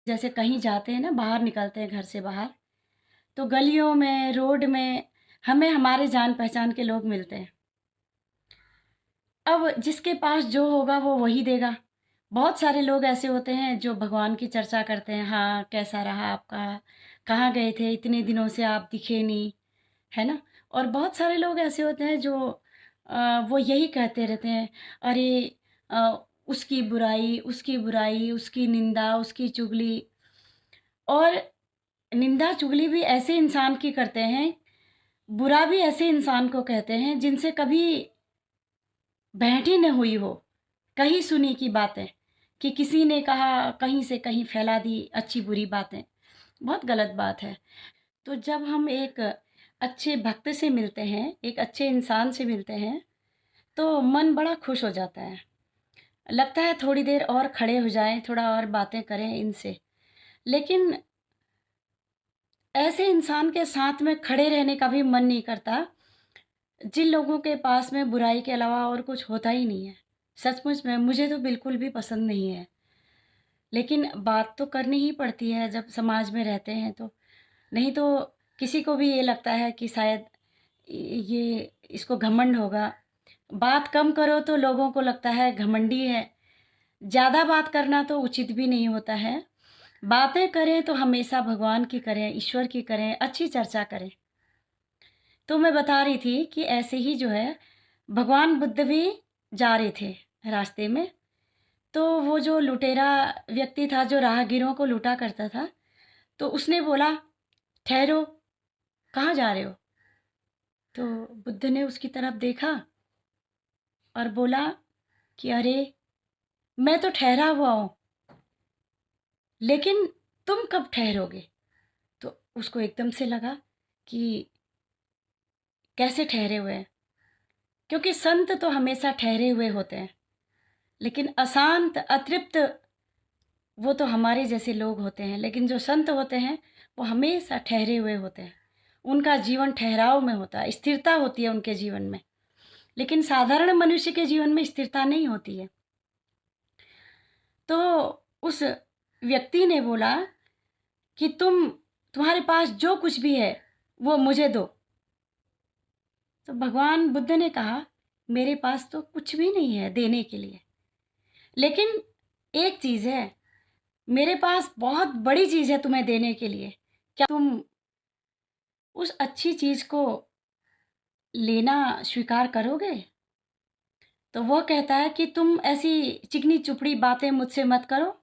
जैसे कहीं जाते हैं ना, बाहर निकलते हैं घर से बाहर, तो गलियों में, रोड में हमें हमारे जान-पहचान के लोग मिलते हैं। अब जिसके पास जो होगा वो वही देगा। बहुत सारे लोग ऐसे होते हैं जो भगवान की चर्चा करते हैं, हाँ, कैसा रहा आपका? कहाँ गए थे? इतने दिनों से आप दिखे नहीं, है ना? और बहुत सारे लोग ऐसे होते हैं जो वो यही कहते रहते हैं, अरे उसकी बुराई, उसकी बुराई, उसकी निंदा, उसकी चुगली। और निंदा चुगली भी ऐसे इंसान की करते हैं, बुरा भी ऐसे इंसान को कहते हैं जिनसे कभी भेंट ही न हुई हो, कहीं सुनी की बातें, कि किसी ने कहा, कहीं से कहीं फैला दी अच्छी-बुरी बातें। बहुत गलत बात है। तो जब हम एक अच्छे भक्त से मिलते हैं, एक अच्छे इंसान से मिलते हैं, तो मन बड़ा खुश हो जाता है। लगता है थोड़ी देर और खड़े हो जाएँ, थोड़ा और बातें करें इनसे। लेकिन ऐसे इंसान के साथ में खड़े रहने का भी मन नहीं करता, जिन लोगों के पास में बुराई के अलावा और कुछ होता ही नहीं है। सचमुच में मुझे तो बिल्कुल भी पसंद नहीं है। लेकिन बात तो करनी ही पड़ती है जब समाज में रहते हैं तो। नहीं तो किसी को भी ये लगता है कि शायद ये इसको घमंड होगा। बात कम करो तो लोगों को लगता है घमंडी है। ज़्यादा बात करना तो उचित भी नहीं होता है। बातें करें तो हमेशा भगवान की करें, ईश्वर की करें, अच्छी चर्चा करें। तो मैं बता रही थी कि ऐसे ही जो है भगवान बुद्ध भी जा रहे थे रास्ते में। तो वो जो लुटेरा व्यक्ति था जो राहगीरों को लूटा करता था, तो उसने बोला, ठहरो, कहाँ जा रहे हो? तो बुद्ध ने उसकी तरफ देखा और बोला कि अरे, मैं तो ठहरा हुआ हूँ, लेकिन तुम कब ठहरोगे? तो उसको एकदम से लगा कि कैसे ठहरे हुए हैं? क्योंकि संत तो हमेशा ठहरे हुए होते हैं, लेकिन अशांत, अतृप्त वो तो हमारे जैसे लोग होते हैं। लेकिन जो संत होते हैं, वो हमेशा ठहरे हुए होते हैं। उनका जीवन ठहराव में होता है, स्थिरता होती है उनके जीवन में। लेकिन साधारण मनुष्य के जीवन में स्थिरता नहीं होती है। तो उस व्यक्ति ने बोला कि तुम्हारे पास जो कुछ भी है, वो मुझे दो। तो भगवान बुद्ध ने कहा, मेरे पास तो कुछ भी नहीं है देने के लिए, लेकिन एक चीज़ है, मेरे पास बहुत बड़ी चीज़ है तुम्हें देने के लिए। क्या तुम उस अच्छी चीज़ को लेना स्वीकार करोगे? तो वो कहता है कि तुम ऐसी चिकनी चुपड़ी बातें मुझसे मत करो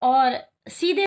और सीधे